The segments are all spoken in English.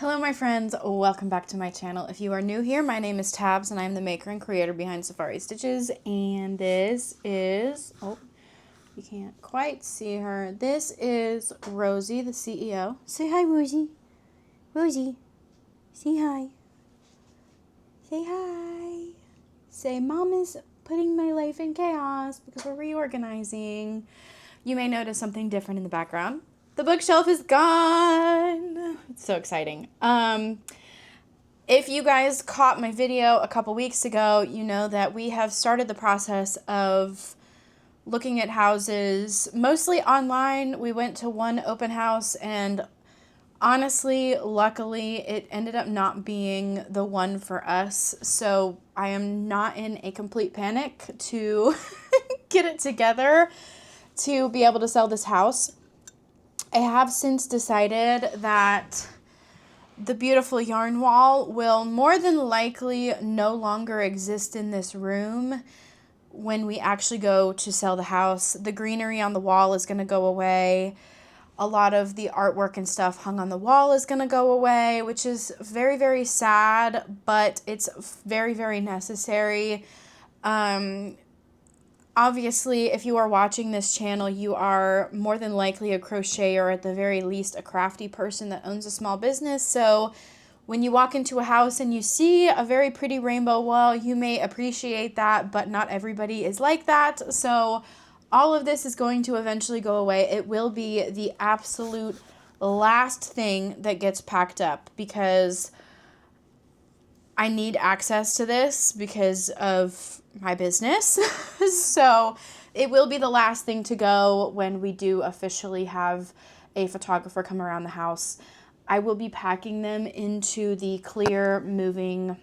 Hello my friends, welcome back to my channel. If you are new here, my name is Tabs and I'm the maker and creator behind Safari Stitches, and this is, oh, you can't quite see her. This is Rosie, the CEO. Say hi, Rosie. Rosie, say hi. Say hi. Say, Mom is putting my life in chaos because we're reorganizing. You may notice something different in the background. The bookshelf is gone. It's so exciting. If you guys caught my video a couple weeks ago, you know that we have started the process of looking at houses, mostly online. We went to one open house and honestly, luckily, it ended up not being the one for us. So I am not in a complete panic to get it together to be able to sell this house. I have since decided that the beautiful yarn wall will more than likely no longer exist in this room when we actually go to sell the house. The greenery on the wall is going to go away. A lot of the artwork and stuff hung on the wall is going to go away, which is very, very sad, but it's very, very necessary. Obviously, if you are watching this channel, you are more than likely a crocheter, or at the very least a crafty person that owns a small business. So when you walk into a house and you see a very pretty rainbow wall, you may appreciate that, but not everybody is like that. So all of this is going to eventually go away. It will be the absolute last thing that gets packed up because I need access to this because of my business. So it will be the last thing to go when we do officially have a photographer come around the house. I will be packing them into the clear moving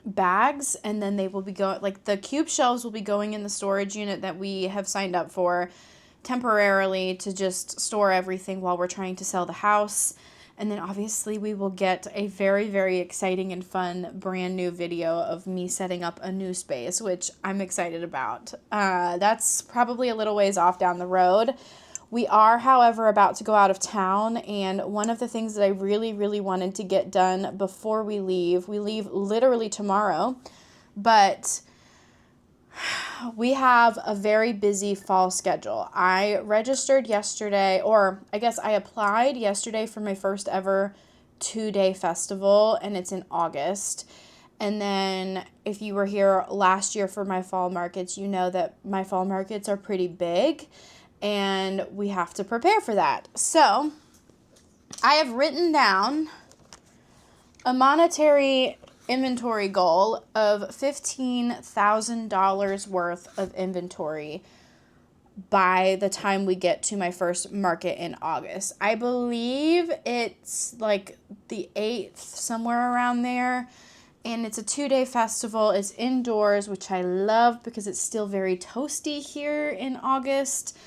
bags, and then they will be going, like the cube shelves will be going in the storage unit that we have signed up for temporarily to just store everything while we're trying to sell the house. And then obviously we will get a very, very exciting and fun brand new video of me setting up a new space, which I'm excited about. That's probably a little ways off down the road. We are, however, about to go out of town, and one of the things that I really, really wanted to get done before we leave literally tomorrow, but we have a very busy fall schedule. I registered yesterday, or I guess I applied yesterday for my first ever 2-day festival, and it's in August. And then if you were here last year for my fall markets, you know that my fall markets are pretty big, and we have to prepare for that. So I have written down a monetary inventory goal of $15,000 worth of inventory by the time we get to my first market in August. I believe it's like the 8th, somewhere around there. And it's a 2-day festival. It's indoors, which I love because it's still very toasty here in August.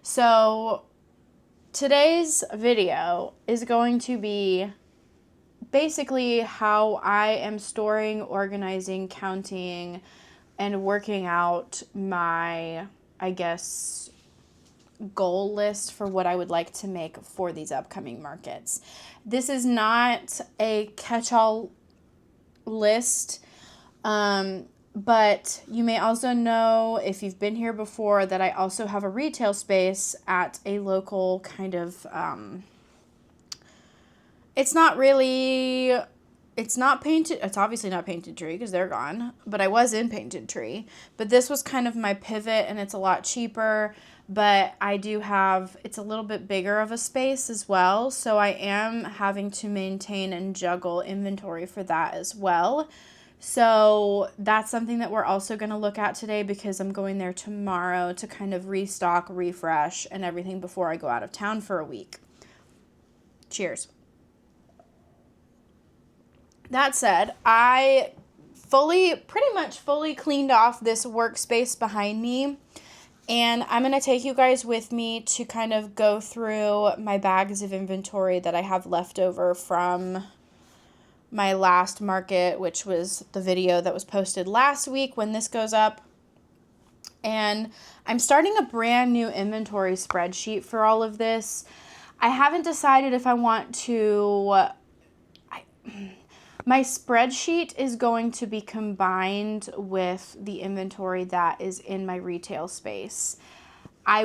So today's video is going to be basically how I am storing, organizing, counting, and working out my, I guess, goal list for what I would like to make for these upcoming markets. This is not a catch-all list, but you may also know, if you've been here before, that I also have a retail space at a local kind of, it's not painted, it's obviously not Painted Tree because they're gone, but I was in Painted Tree. But this was kind of my pivot, and it's a lot cheaper, but I do have, it's a little bit bigger of a space as well, so I am having to maintain and juggle inventory for that as well. So that's something that we're also going to look at today because I'm going there tomorrow to kind of restock, refresh, and everything before I go out of town for a week. Cheers. That said, I pretty much fully cleaned off this workspace behind me, and I'm going to take you guys with me to kind of go through my bags of inventory that I have left over from my last market, which was the video that was posted last week when this goes up. And I'm starting a brand new inventory spreadsheet for all of this. I haven't decided if I want to my spreadsheet is going to be combined with the inventory that is in my retail space. I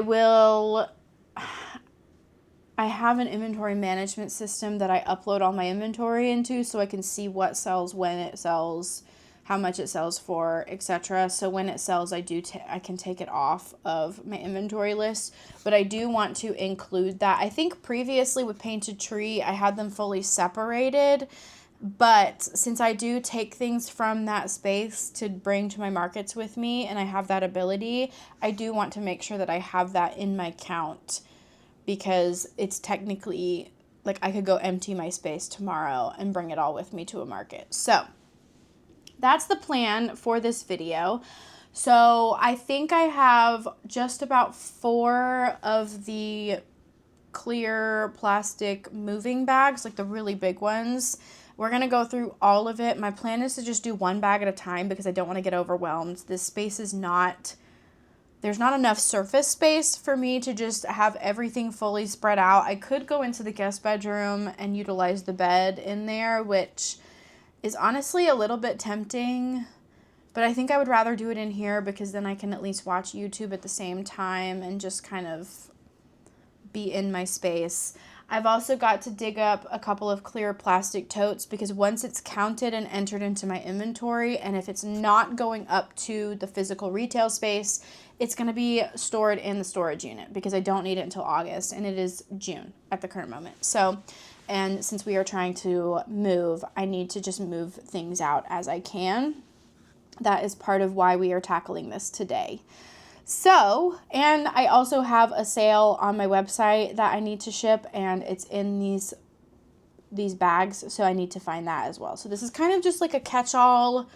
have an inventory management system that I upload all my inventory into so I can see what sells, when it sells, how much it sells for, etc. So when it sells, I can take it off of my inventory list, but I do want to include that. I think previously with Painted Tree, I had them fully separated, but since I do take things from that space to bring to my markets with me, and I have that ability, I do want to make sure that I have that in my count, because it's technically, like, I could go empty my space tomorrow and bring it all with me to a market. So that's the plan for this video. So I think I have just about 4 of the clear plastic moving bags, like the really big ones. We're going to go through all of it. My plan is to just do 1 bag at a time because I don't want to get overwhelmed. This space is not... There's not enough surface space for me to just have everything fully spread out. I could go into the guest bedroom and utilize the bed in there, which is honestly a little bit tempting, but I think I would rather do it in here because then I can at least watch YouTube at the same time and just kind of be in my space. I've also got to dig up a couple of clear plastic totes because once it's counted and entered into my inventory, and if it's not going up to the physical retail space, it's going to be stored in the storage unit because I don't need it until August, and it is June at the current moment. So, and since we are trying to move, I need to just move things out as I can. That is part of why we are tackling this today. So, and I also have a sale on my website that I need to ship, and it's in these bags, so I need to find that as well. So this is kind of just like a catch-all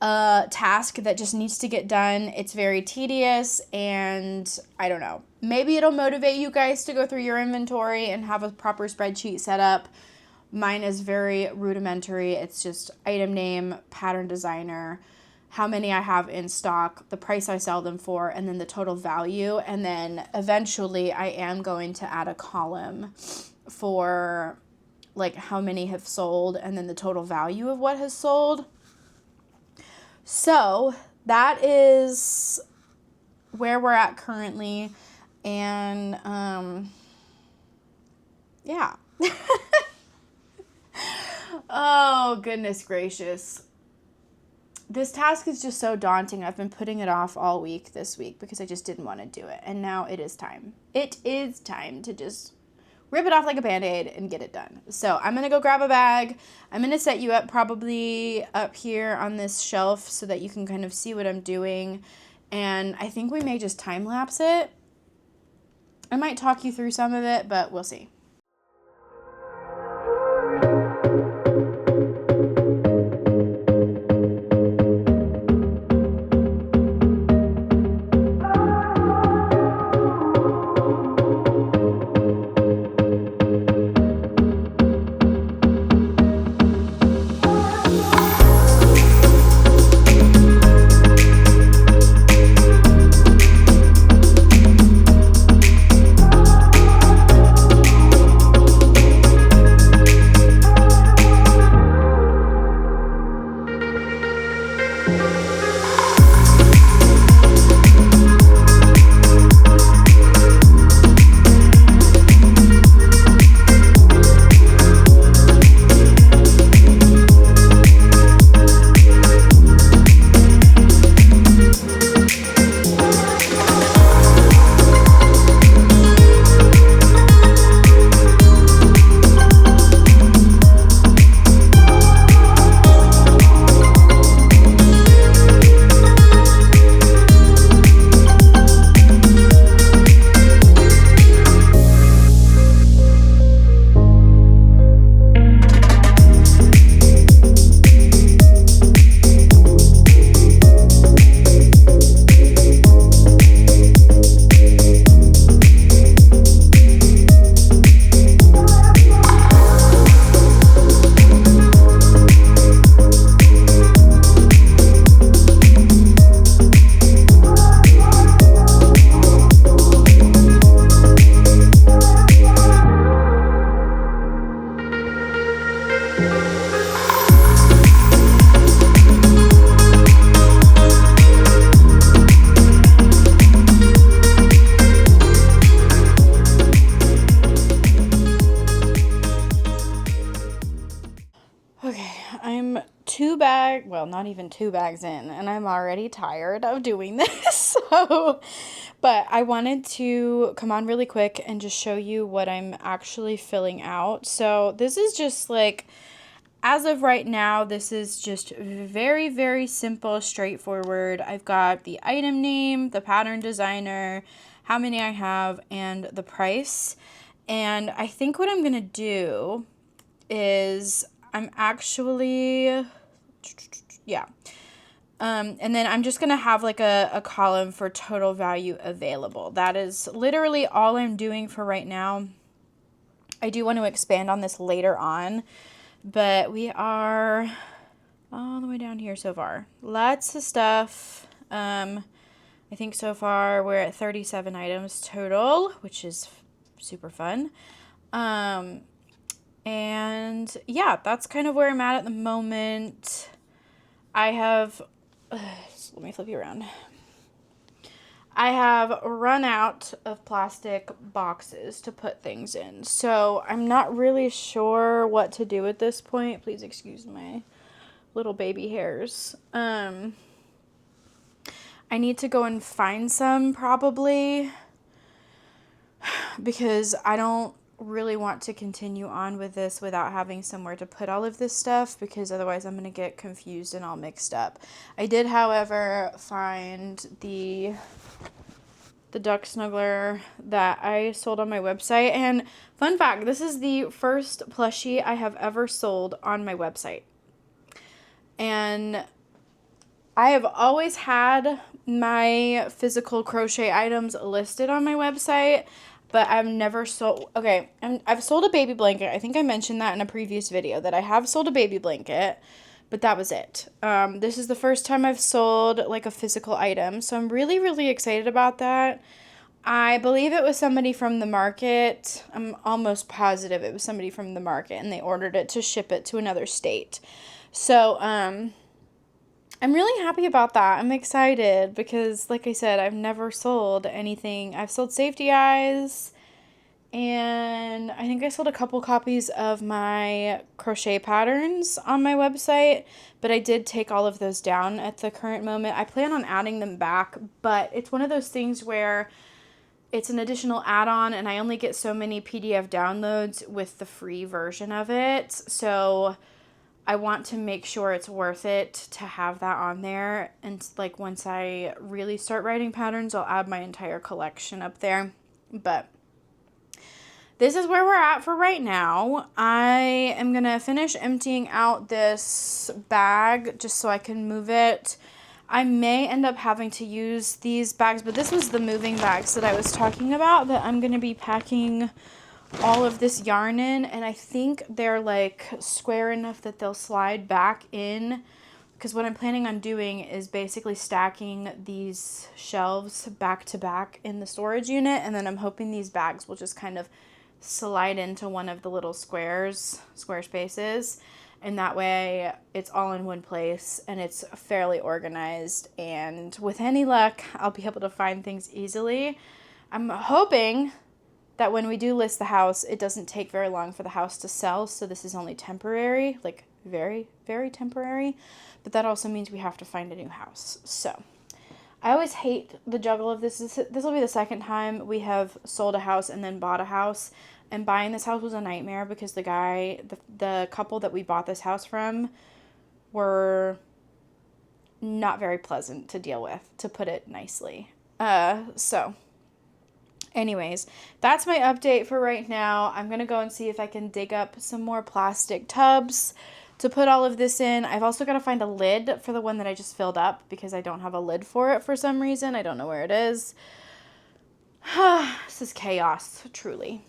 task that just needs to get done. It's very tedious, and I don't know. Maybe it'll motivate you guys to go through your inventory and have a proper spreadsheet set up. Mine is very rudimentary. It's just item name, pattern designer, how many I have in stock, the price I sell them for, and then the total value. And then eventually I am going to add a column for like how many have sold and then the total value of what has sold. So that is where we're at currently. And yeah. Oh, goodness gracious. This task is just so daunting. I've been putting it off all week this week because I just didn't want to do it. And now it is time. It is time to just rip it off like a Band-Aid and get it done. So I'm going to go grab a bag. I'm going to set you up probably up here on this shelf so that you can kind of see what I'm doing. And I think we may just time lapse it. I might talk you through some of it, but we'll see. bag, well, not even 2 bags in, and I'm already tired of doing this. So, but I wanted to come on really quick and just show you what I'm actually filling out. So this is just like, as of right now, this is just very, very simple, straightforward. I've got the item name, the pattern designer, how many I have, and the price. And I think what I'm going to do is I'm actually, yeah. And then I'm just going to have like a column for total value available. That is literally all I'm doing for right now. I do want to expand on this later on, but we are all the way down here so far. Lots of stuff. I think so far we're at 37 items total, which is super fun. And yeah, that's kind of where I'm at the moment. I have, let me flip you around. I have run out of plastic boxes to put things in. So I'm not really sure what to do at this point. Please excuse my little baby hairs. I need to go and find some probably, because I don't really want to continue on with this without having somewhere to put all of this stuff, because otherwise I'm going to get confused and all mixed up. I did, however, find the duck snuggler that I sold on my website. And fun fact, this is the first plushie I have ever sold on my website. And I have always had my physical crochet items listed on my website, but I've never sold, okay, I've sold a baby blanket. I think I mentioned that in a previous video, that I have sold a baby blanket, but that was it. This is the first time I've sold like a physical item, so I'm really, really excited about that. I believe it was somebody from the market. I'm almost positive it was somebody from the market, and they ordered it to ship it to another state. So, I'm really happy about that. I'm excited because, like I said, I've never sold anything. I've sold safety eyes, and I think I sold a couple copies of my crochet patterns on my website, but I did take all of those down at the current moment. I plan on adding them back, but it's one of those things where it's an additional add-on, and I only get so many PDF downloads with the free version of it, so I want to make sure it's worth it to have that on there. And like once I really start writing patterns, I'll add my entire collection up there. But this is where we're at for right now. I am going to finish emptying out this bag just so I can move it. I may end up having to use these bags, but this was the moving bags that I was talking about that I'm going to be packing all of this yarn in, and I think they're like square enough that they'll slide back in, because what I'm planning on doing is basically stacking these shelves back to back in the storage unit, and then I'm hoping these bags will just kind of slide into one of the little square spaces, and that way it's all in one place and it's fairly organized, and with any luck I'll be able to find things easily. I'm hoping that when we do list the house, it doesn't take very long for the house to sell, so this is only temporary, like very, very temporary, but that also means we have to find a new house. So I always hate the juggle of this. This will be the second time we have sold a house and then bought a house, and buying this house was a nightmare because the couple that we bought this house from were not very pleasant to deal with, to put it nicely. So anyways, that's my update for right now. I'm going to go and see if I can dig up some more plastic tubs to put all of this in. I've also got to find a lid for the one that I just filled up because I don't have a lid for it for some reason. I don't know where it is. This is chaos, truly.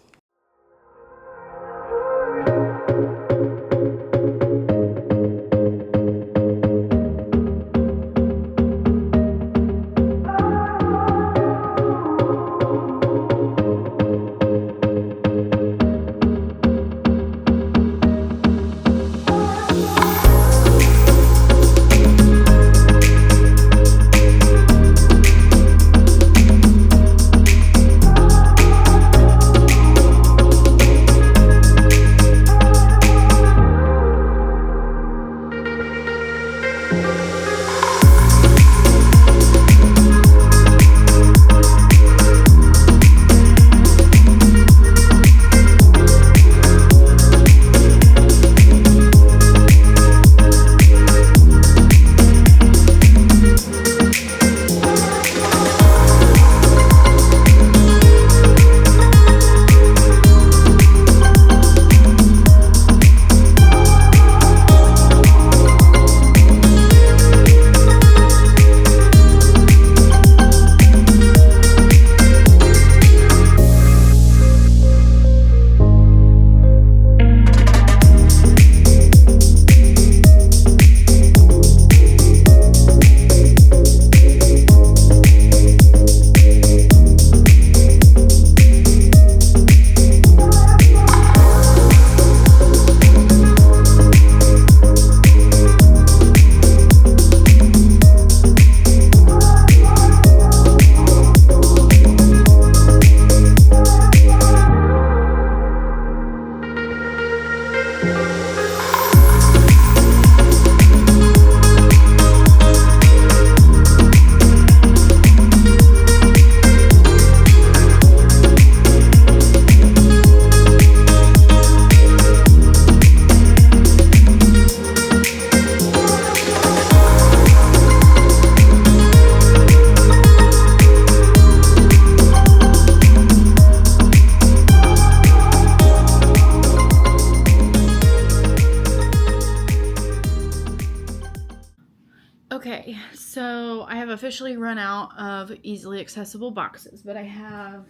So I have officially run out of easily accessible boxes, but I have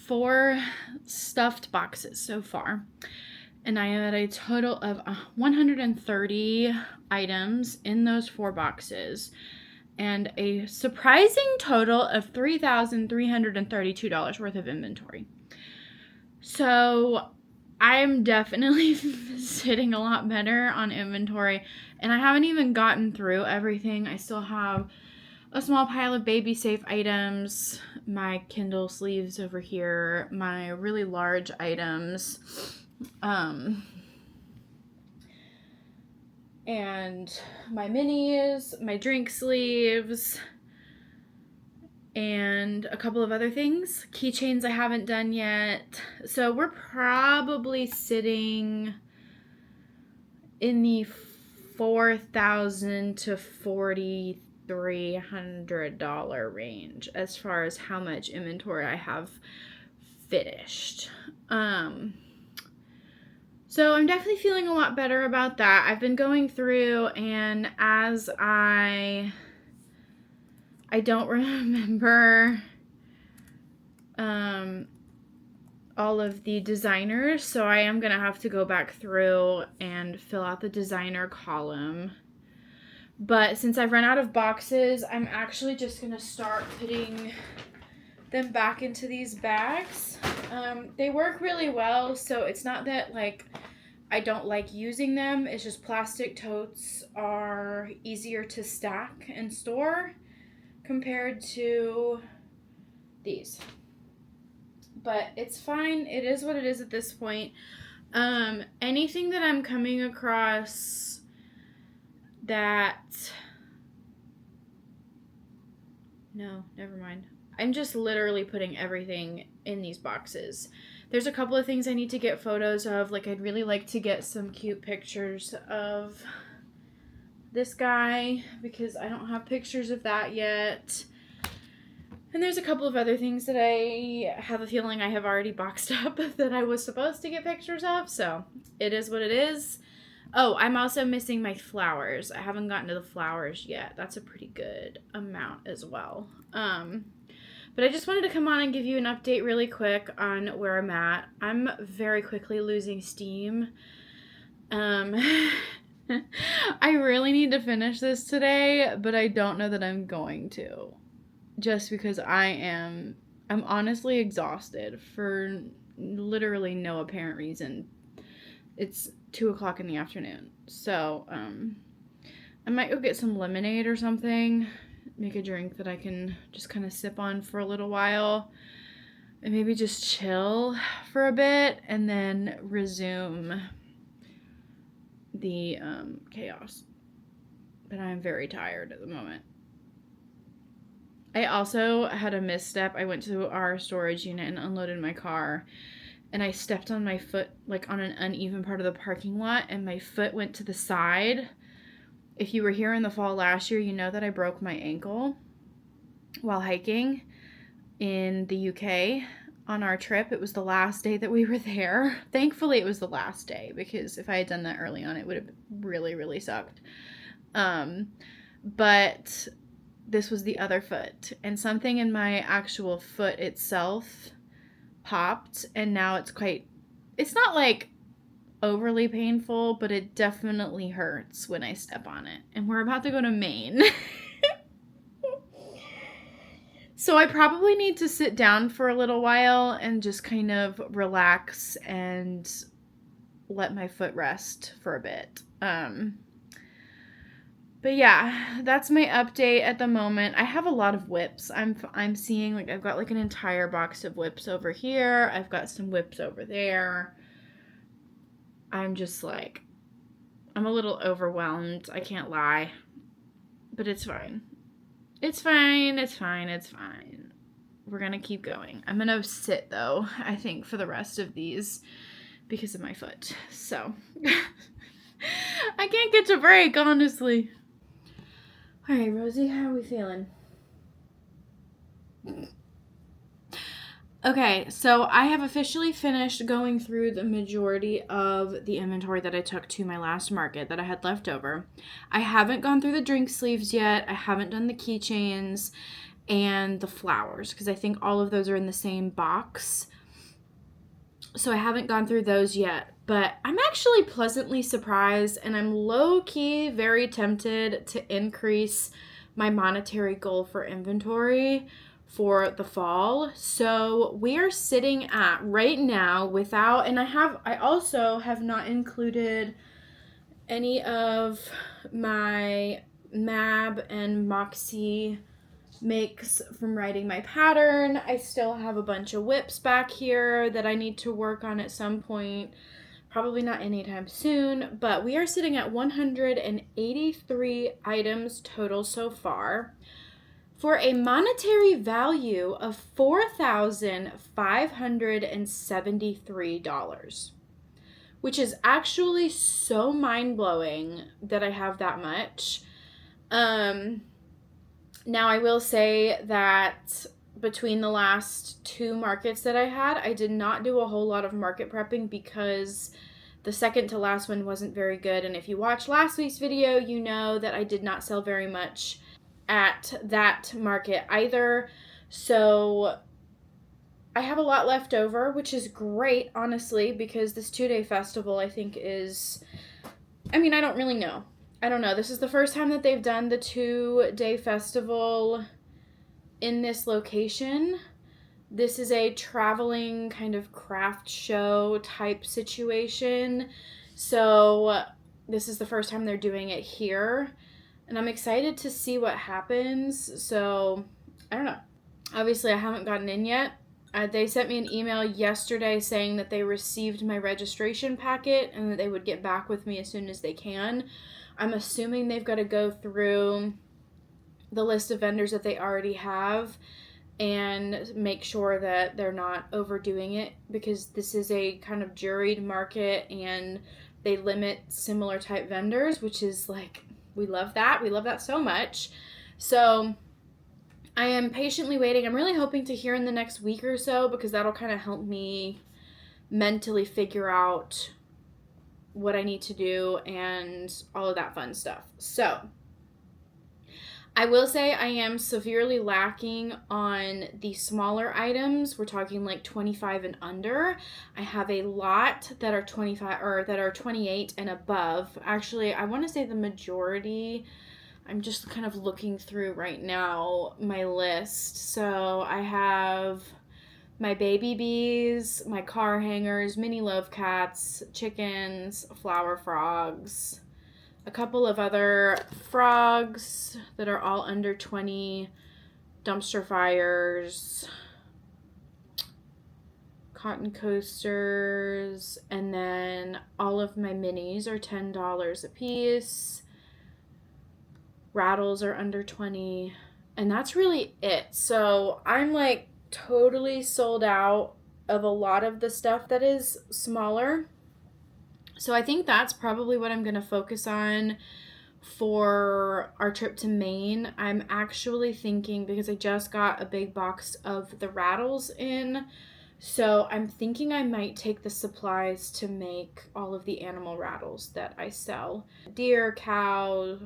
4 stuffed boxes so far. And I am at a total of 130 items in those 4 boxes. And a surprising total of $3,332 worth of inventory. So I'm definitely sitting a lot better on inventory. And I haven't even gotten through everything. I still have a small pile of baby safe items, my Kindle sleeves over here, my really large items, and my minis, my drink sleeves, and a couple of other things. Keychains I haven't done yet. So we're probably sitting in the $4,000 to $4,300 range as far as how much inventory I have finished. So I'm definitely feeling a lot better about that. I've been going through, and as I don't remember all of the designers, so I am gonna have to go back through and fill out the designer column. But since I've run out of boxes, I'm actually just gonna start putting them back into these bags. They work really well, so it's not that like I don't like using them. It's just plastic totes are easier to stack and store compared to these. But it's fine. It is what it is at this point. Anything that I'm coming across that... No, never mind. I'm just literally putting everything in these boxes. There's a couple of things I need to get photos of. Like, I'd really like to get some cute pictures of this guy because I don't have pictures of that yet. And there's a couple of other things that I have a feeling I have already boxed up that I was supposed to get pictures of. So it is what it is. Oh, I'm also missing my flowers. I haven't gotten to the flowers yet. That's a pretty good amount as well. But I just wanted to come on and give you an update really quick on where I'm at. I'm very quickly losing steam. I really need to finish this today, but I don't know that I'm going to. Just because I'm honestly exhausted for literally no apparent reason. It's 2:00 in the afternoon. So, I might go get some lemonade or something. Make a drink that I can just kind of sip on for a little while. And maybe just chill for a bit and then resume the chaos. But I'm very tired at the moment. I also had a misstep. I went to our storage unit and unloaded my car, and I stepped on my foot, like on an uneven part of the parking lot, and my foot went to the side. If you were here in the fall last year, you know that I broke my ankle while hiking in the UK on our trip. It was the last day that we were there. Thankfully, it was the last day, because if I had done that early on, it would have really, really sucked. But this was the other foot, and something in my actual foot itself popped, and now it's not like overly painful, but it definitely hurts when I step on it. And we're about to go to Maine. So I probably need to sit down for a little while and just kind of relax and let my foot rest for a bit. But yeah, that's my update at the moment. I have a lot of whips. I'm seeing, like, I've got like an entire box of whips over here. I've got some whips over there. I'm just like, I'm a little overwhelmed. I can't lie. But it's fine. It's fine. It's fine. It's fine. We're going to keep going. I'm going to sit, though, I think, for the rest of these because of my foot. So, I can't get to break, honestly. All right, Rosie, how are we feeling? Okay, so I have officially finished going through the majority of the inventory that I took to my last market that I had left over. I haven't gone through the drink sleeves yet. I haven't done the keychains and the flowers because I think all of those are in the same box. So I haven't gone through those yet, but I'm actually pleasantly surprised and I'm low-key very tempted to increase my monetary goal for inventory for the fall. So we are sitting at right now without, and I also have not included any of my Mab and Moxie makes from writing my pattern. I still have a bunch of whips back here that I need to work on at some point. Probably not anytime soon, but we are sitting at 183 items total so far for a monetary value of $4,573, which is actually so mind-blowing that I have that much. Now, I will say that between the last two markets that I had, I did not do a whole lot of market prepping because the second to last one wasn't very good. And if you watched last week's video, you know that I did not sell very much at that market either. So I have a lot left over, which is great, honestly, because this 2-day festival, I think is, I don't really know. I don't know. This is the first time that they've done the 2-day festival in this location. This is a traveling kind of craft show type situation. So this is the first time they're doing it here. And I'm excited to see what happens. So I don't know. Obviously, I haven't gotten in yet. They sent me an email yesterday saying that they received my registration packet and that they would get back with me as soon as they can. I'm assuming they've got to go through the list of vendors that they already have and make sure that they're not overdoing it, because this is a kind of juried market and they limit similar type vendors, which is like, we love that. We love that so much. So I am patiently waiting. I'm really hoping to hear in the next week or so, because that'll kind of help me mentally figure out what I need to do and all of that fun stuff. So I will say I am severely lacking on the smaller items. We're talking like 25 and under. I have a lot that are 25 or that are 28 and above. Actually, I want to say the majority. I'm just kind of looking through right now my list. So I have my baby bees, my car hangers, mini love cats, chickens, flower frogs, a couple of other frogs that are all under 20, dumpster fires, cotton coasters, and then all of my minis are $10 a piece. Rattles are under 20, and that's really it. So I'm like totally sold out of a lot of the stuff that is smaller. So I think that's probably what I'm going to focus on for our trip to Maine. I'm actually thinking, because I just got a big box of the rattles in, so I'm thinking I might take the supplies to make all of the animal rattles that I sell. Deer, cow,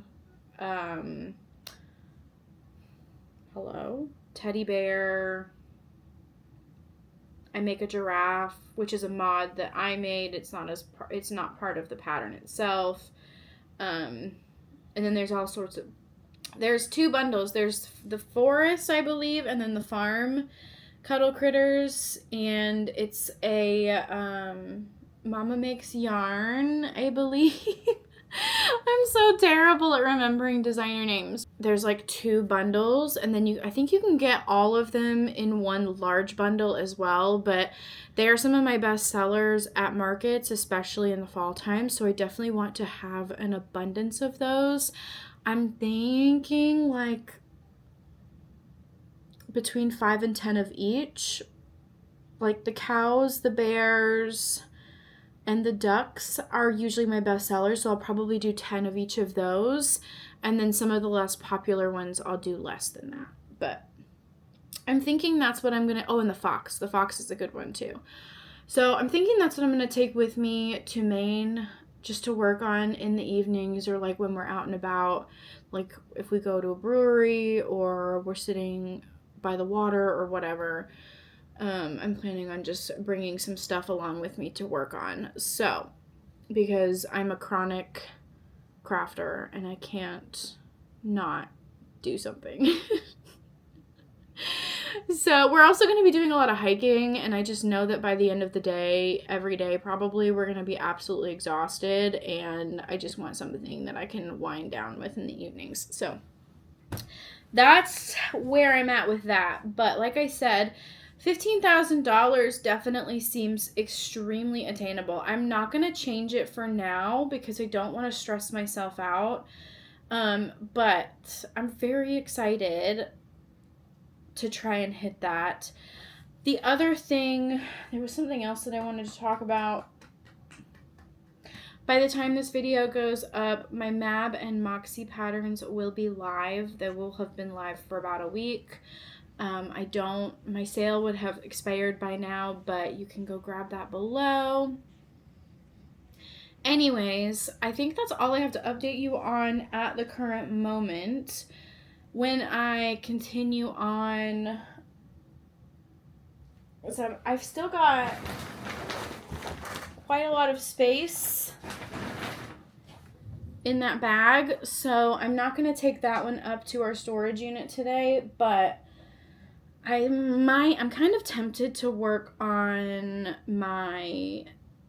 teddy bear. I make a giraffe, which is a mod that I made. It's not part of the pattern itself. And then there's all sorts of, there's 2 bundles. There's the forest, I believe, and then the farm cuddle critters, and it's a Mama Makes Yarn, I believe. I'm so terrible at remembering designer names. There's like 2 bundles, and then I think you can get all of them in one large bundle as well, but they are some of my best sellers at markets, especially in the fall time, so I definitely want to have an abundance of those. I'm thinking like between 5 and 10 of each. Like the cows, the bears, and the ducks are usually my best sellers, so I'll probably do 10 of each of those. And then some of the less popular ones, I'll do less than that. But I'm thinking that's what I'm going to, oh, and the fox. The fox is a good one too. So I'm thinking that's what I'm going to take with me to Maine just to work on in the evenings, or like when we're out and about, like if we go to a brewery or we're sitting by the water or whatever. I'm planning on just bringing some stuff along with me to work on. So, because I'm a chronic crafter and I can't not do something. So we're also going to be doing a lot of hiking, and I just know that by the end of the day, every day probably, we're going to be absolutely exhausted, and I just want something that I can wind down with in the evenings. So that's where I'm at with that. But like I said, $15,000 definitely seems extremely attainable. I'm not going to change it for now because I don't want to stress myself out. But I'm very excited to try and hit that. The other thing, there was something else that I wanted to talk about. By the time this video goes up, my Mab and Moxie patterns will be live. They will have been live for about a week. My sale would have expired by now, but you can go grab that below. Anyways, I think that's all I have to update you on at the current moment. When I continue on, so I've still got quite a lot of space in that bag, so I'm not going to take that one up to our storage unit today, but I'm kind of tempted to work on my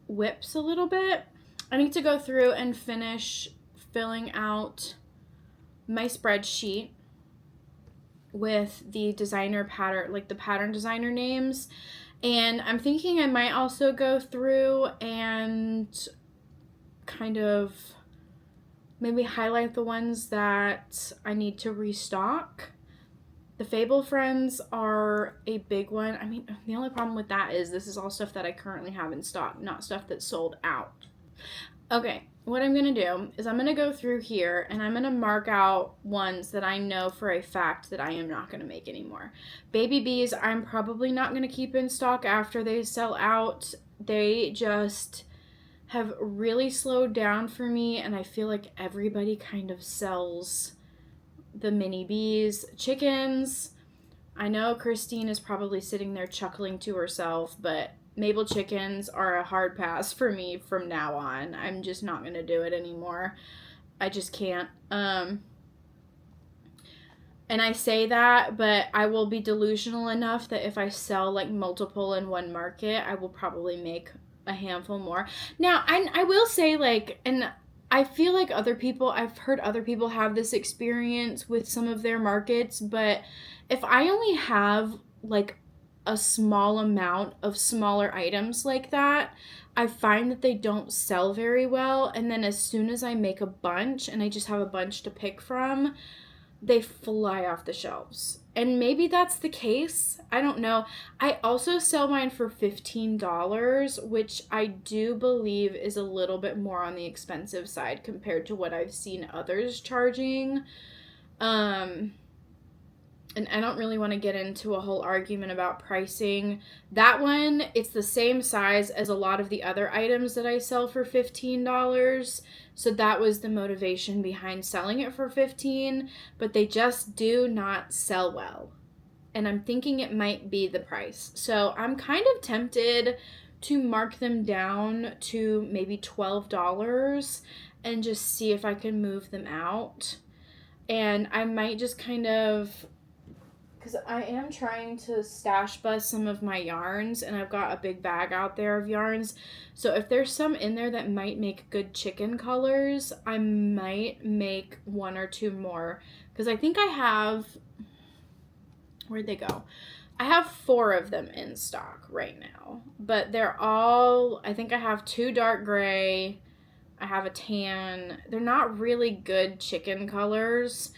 whips a little bit. I need to go through and finish filling out my spreadsheet with the designer pattern, like the pattern designer names. And I'm thinking I might also go through and kind of maybe highlight the ones that I need to restock. The Fable Friends are a big one. I mean, the only problem with that is this is all stuff that I currently have in stock, not stuff that's sold out. Okay, what I'm going to do is I'm going to go through here and I'm going to mark out ones that I know for a fact that I am not going to make anymore. Baby Bees, I'm probably not going to keep in stock after they sell out. They just have really slowed down for me, and I feel like everybody kind of sells the mini bees. Chickens, I know Christine is probably sitting there chuckling to herself, but Mabel chickens are a hard pass for me from now on. I'm just not going to do it anymore. I just can't. And I say that, but I will be delusional enough that if I sell like multiple in one market, I will probably make a handful more. Now, I will say, like, and I feel like I've heard other people have this experience with some of their markets, but if I only have like a small amount of smaller items like that, I find that they don't sell very well. And then as soon as I make a bunch and I just have a bunch to pick from, they fly off the shelves. And maybe that's the case. I don't know. I also sell mine for $15, which I do believe is a little bit more on the expensive side compared to what I've seen others charging. And I don't really want to get into a whole argument about pricing. That one, it's the same size as a lot of the other items that I sell for $15. So that was the motivation behind selling it for $15, but they just do not sell well. And I'm thinking it might be the price. So I'm kind of tempted to mark them down to maybe $12 and just see if I can move them out. And I might just kind of, because I am trying to stash bust some of my yarns, and I've got a big bag out there of yarns. So if there's some in there that might make good chicken colors, I might make one or two more. Because I think I have, where'd they go? I have 4 of them in stock right now. But they're all, I think I have 2 dark gray. I have a tan. They're not really good chicken colors.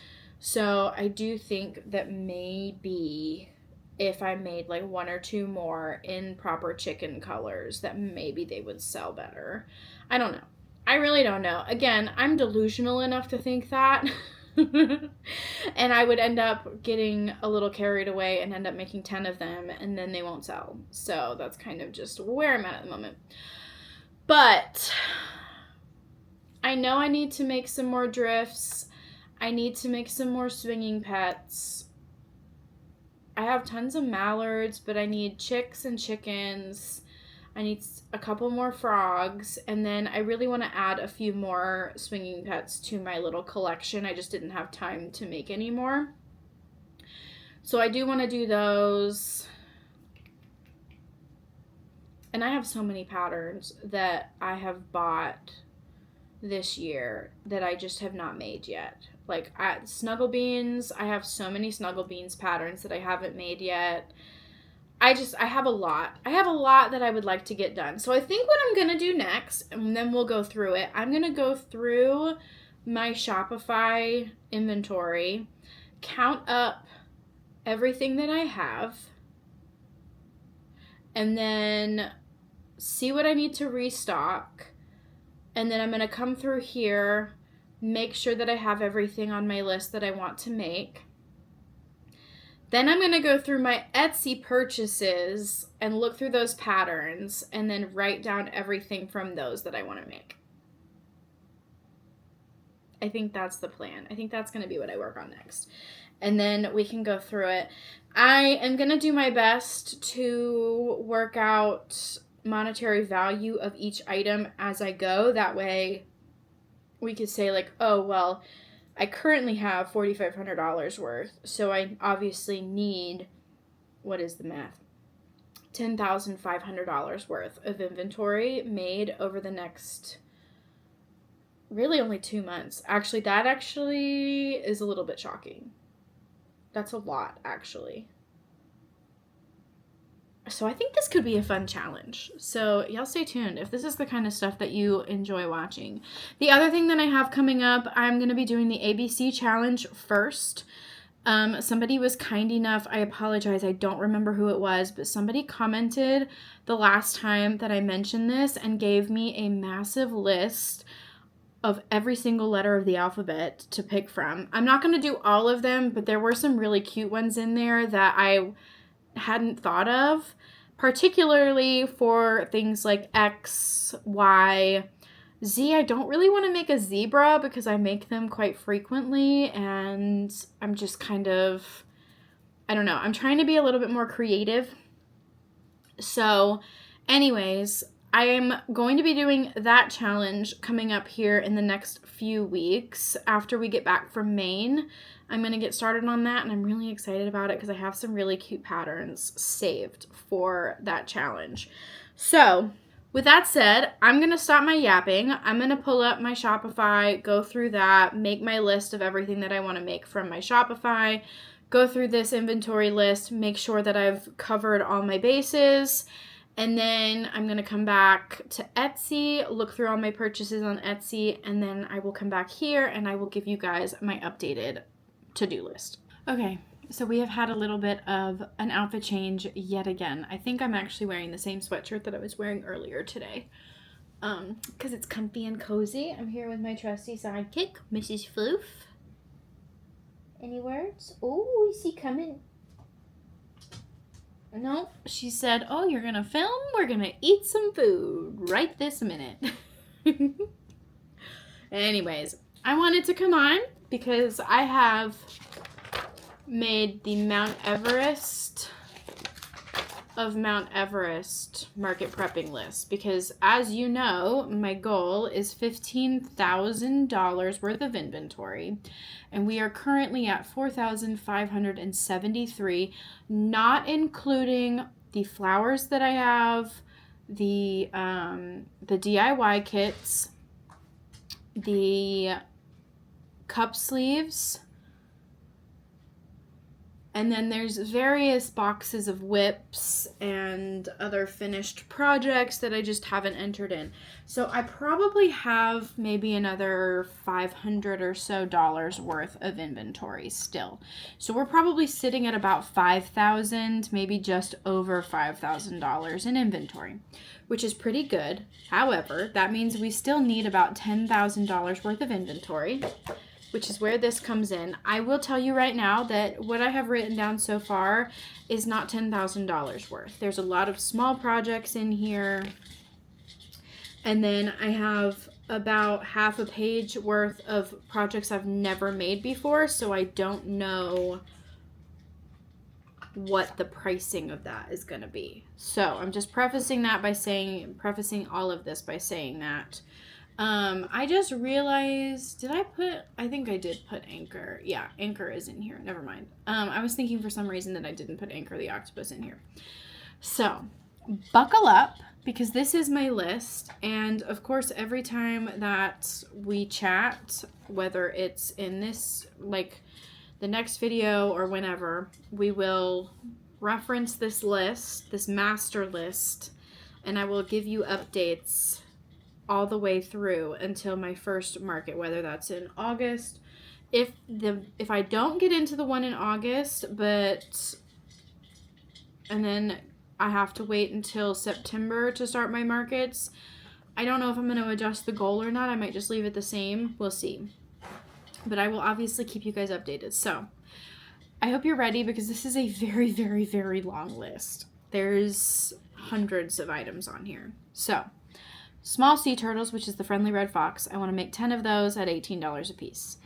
So I do think that maybe if I made like 1 or 2 more in proper chicken colors, that maybe they would sell better. I don't know. I really don't know. Again, I'm delusional enough to think that. And I would end up getting a little carried away and end up making 10 of them, and then they won't sell. So that's kind of just where I'm at the moment. But I know I need to make some more drifts. I need to make some more swinging pets. I have tons of mallards, but I need chicks and chickens. I need a couple more frogs, and then I really want to add a few more swinging pets to my little collection. I just didn't have time to make any more. So I do want to do those. And I have so many patterns that I have bought this year that I just have not made yet. Like Snuggle Beans, I have so many Snuggle Beans patterns that I haven't made yet. I have a lot. I have a lot that I would like to get done. So I think what I'm going to do next, and then we'll go through it, I'm going to go through my Shopify inventory, count up everything that I have, and then see what I need to restock. And then I'm going to come through here, make sure that I have everything on my list that I want to make. Then I'm going to go through my Etsy purchases and look through those patterns and then write down everything from those that I want to make. I think that's the plan. I think that's going to be what I work on next. And then we can go through it. I am going to do my best to work out monetary value of each item as I go. That way we could say like, oh, well, I currently have $4,500 worth, so I obviously need, what is the math? $10,500 worth of inventory made over the next, really only 2 months. Actually, that actually is a little bit shocking. That's a lot, actually. So I think this could be a fun challenge. So y'all stay tuned if this is the kind of stuff that you enjoy watching. The other thing that I have coming up, I'm going to be doing the ABC challenge first. Somebody was kind enough, I apologize, I don't remember who it was, but somebody commented the last time that I mentioned this and gave me a massive list of every single letter of the alphabet to pick from. I'm not going to do all of them, but there were some really cute ones in there that I hadn't thought of, particularly for things like X, Y, Z. I don't really want to make a zebra because I make them quite frequently, and I'm just kind of, I don't know, I'm trying to be a little bit more creative. So anyways, I am going to be doing that challenge coming up here in the next few weeks after we get back from Maine. I'm going to get started on that, and I'm really excited about it because I have some really cute patterns saved for that challenge. So, with that said, I'm going to stop my yapping. I'm going to pull up my Shopify, go through that, make my list of everything that I want to make from my Shopify, go through this inventory list, make sure that I've covered all my bases, and then I'm going to come back to Etsy, look through all my purchases on Etsy, and then I will come back here and I will give you guys my updated to-do list. Okay, so we have had a little bit of an outfit change yet again. I think I'm actually wearing the same sweatshirt that I was wearing earlier today. Because it's comfy and cozy. I'm here with my trusty sidekick, Mrs. Floof. Any words? Oh, is he coming? No, she said, oh, you're gonna film? We're gonna eat some food right this minute. Anyways, I wanted to come on because I have made the Mount Everest of Mount Everest market prepping list because, as you know, my goal is $15,000 worth of inventory, and we are currently at 4,573, not including the flowers that I have, the DIY kits, the cup sleeves, and then there's various boxes of whips and other finished projects that I just haven't entered in. So I probably have maybe another $500 or so worth of inventory still. So we're probably sitting at about $5,000, maybe just over $5,000 in inventory, which is pretty good. However, that means we still need about $10,000 worth of inventory. which is where this comes in. I will tell you right now that what I have written down so far is not $10,000 worth. There's a lot of small projects in here. And then I have about half a page worth of projects I've never made before, so I don't know what the pricing of that is going to be. So I'm just prefacing all of this by saying that. I just realized, I think I did put Anchor. Yeah, Anchor is in here. Never mind. I was thinking for some reason that I didn't put Anchor the octopus in here. So buckle up, because this is my list. And of course, every time that we chat, whether it's in this, like the next video or whenever, we will reference this list, this master list, and I will give you updates all the way through until my first market, whether that's in August. If I don't get into the one in August, and then I have to wait until September to start my markets, I don't know if I'm going to adjust the goal or not. I might just leave it the same. We'll see. But I will obviously keep you guys updated. So I hope you're ready, because this is a very, very, very long list. There's hundreds of items on here. So small sea turtles, which is the friendly red fox, I want to make 10 of those at $18 a piece.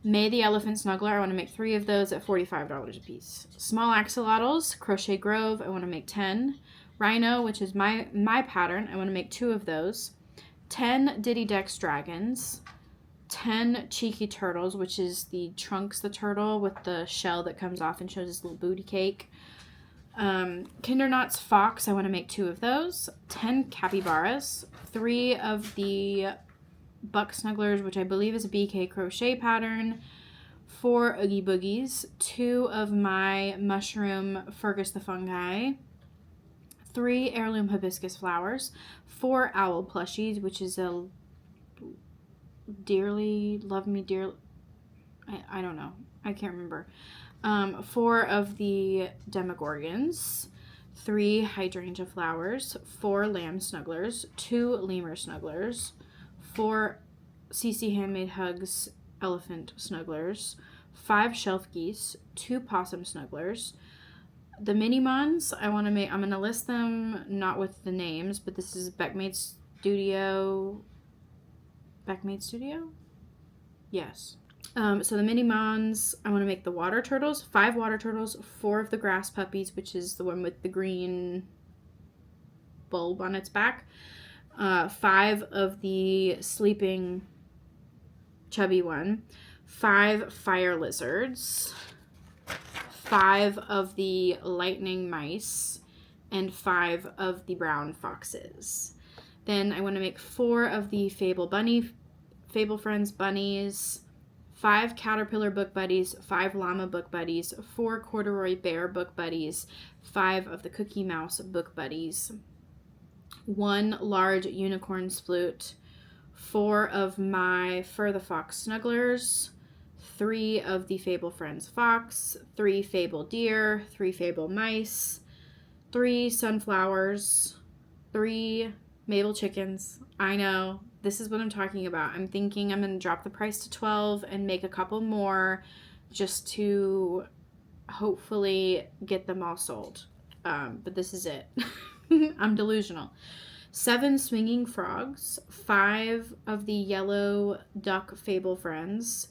May the elephant snuggler, I want to make 3 of those at $45 a piece. Small axolotls, crochet grove, I want to make 10. Rhino, which is my pattern, I want to make 2 of those. 10 Diddy Dex dragons. 10 cheeky turtles, which is the Trunks the turtle with the shell that comes off and shows his little booty cake. Kinder Knots fox, I want to make 2 of those. 10 capybaras. 3 of the buck snugglers, which I believe is a BK crochet pattern. 4 Oogie Boogies. 2 of my mushroom Fergus the fungi. 3 heirloom hibiscus flowers. 4 owl plushies, which is a dearly, love me dearly, I don't know, I can't remember. 4 of the demogorgons, 3 hydrangea flowers, 4 lamb snugglers, 2 lemur snugglers, 4 CC Handmade Hugs elephant snugglers, 5 shelf geese, 2 possum snugglers. The mini mons, I'm going to list them not with the names, but this is Beckmade Studio. Yes. So the mini mons, I want to make the water turtles, 5 water turtles, 4 of the grass puppies, which is the one with the green bulb on its back, 5 of the sleeping chubby one, 5 fire lizards, 5 of the lightning mice, and 5 of the brown foxes. Then I want to make 4 of the Fable Friends bunnies, 5 Caterpillar Book Buddies, 5 Llama Book Buddies, 4 Corduroy Bear Book Buddies, 5 of the Cookie Mouse Book Buddies, 1 large Unicorn Flute, 4 of my Fur the Fox Snugglers, 3 of the Fable Friends Fox, 3 Fable Deer, 3 Fable Mice, 3 Sunflowers, 3 Mabel chickens. I know, this is what I'm talking about. I'm thinking I'm going to drop the price to $12 and make a couple more just to hopefully get them all sold. But this is it. I'm delusional. 7 swinging frogs, 5 of the yellow duck Fable Friends,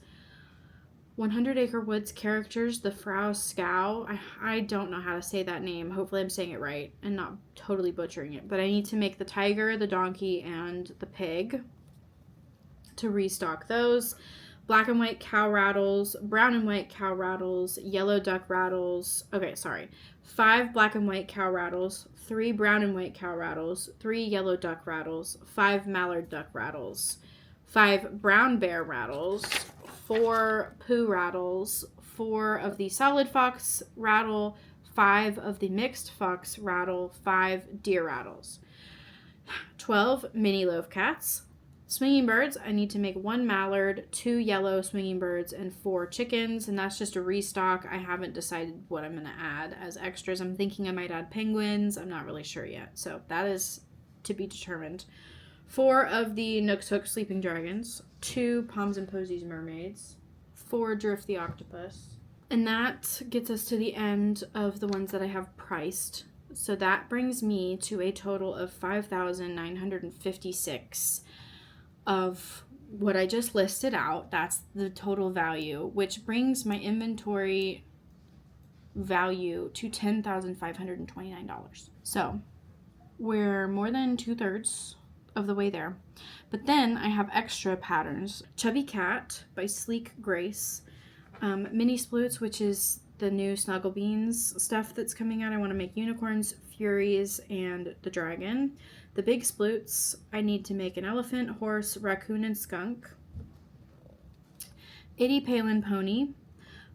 100 Acre Woods characters, the Frau Scow. I don't know how to say that name. Hopefully I'm saying it right and not totally butchering it. But I need to make the tiger, the donkey, and the pig to restock those. Black and white cow rattles, brown and white cow rattles, yellow duck rattles. Okay, sorry. 5 black and white cow rattles, 3 brown and white cow rattles, 3 yellow duck rattles, 5 mallard duck rattles, 5 brown bear rattles, 4 poo rattles, 4 of the solid fox rattle, 5 of the mixed fox rattle, 5 deer rattles, 12 mini loaf cats. Swinging birds, I need to make 1 mallard, 2 yellow swinging birds, and 4 chickens, and that's just a restock. I haven't decided what I'm going to add as extras. I'm thinking I might add penguins. I'm not really sure yet, so that is to be determined. 4 of the Nook's Hook sleeping dragons, 2 Poms and Posies mermaids, for Drift the Octopus. And that gets us to the end of the ones that I have priced. So that brings me to a total of $5,956 of what I just listed out. That's the total value, which brings my inventory value to $10,529. So we're more than 2/3 of the way there. But then I have extra patterns. Chubby Cat by Sleek Grace. Mini Sploots, which is the new Snuggle Beans stuff that's coming out. I want to make unicorns, furies, and the dragon. The big sploots, I need to make an elephant, horse, raccoon, and skunk. 80 Palin Pony.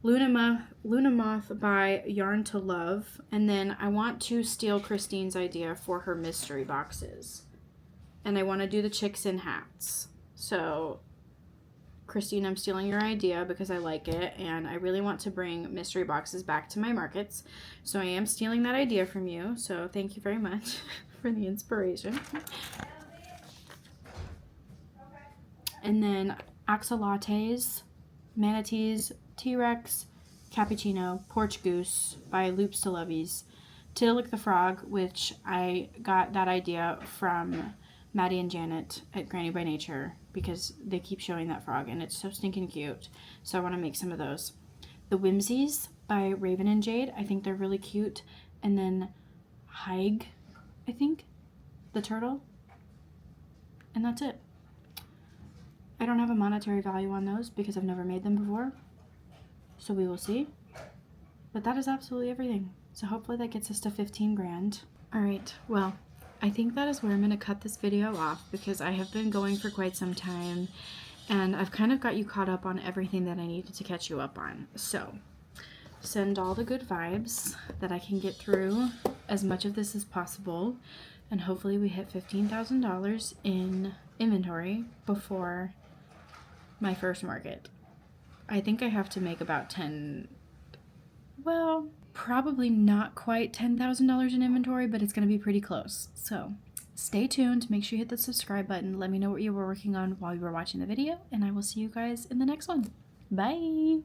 Luna Moth by Yarn to Love. And then I want to steal Christine's idea for her mystery boxes. And I want to do the chicks in hats. So, Christine, I'm stealing your idea because I like it. And I really want to bring mystery boxes back to my markets. So I am stealing that idea from you. So thank you very much for the inspiration. And then axolotls, manatees, T-Rex, cappuccino, porch goose by Loops to Lovies, Tillick the Frog, which I got that idea from Maddie and Janet at Granny by Nature because they keep showing that frog and it's so stinking cute. So I want to make some of those. The Whimsies by Raven and Jade. I think they're really cute. And then Haig, I think, the turtle. And that's it. I don't have a monetary value on those because I've never made them before. So we will see. But that is absolutely everything. So hopefully that gets us to 15 grand. All right, well, I think that is where I'm going to cut this video off because I have been going for quite some time and I've kind of got you caught up on everything that I needed to catch you up on. So send all the good vibes that I can get through as much of this as possible, and hopefully we hit $15,000 in inventory before my first market. I think I have to make about probably not quite $10,000 in inventory, but it's going to be pretty close. So stay tuned. Make sure you hit the subscribe button. Let me know what you were working on while you were watching the video, and I will see you guys in the next one. Bye!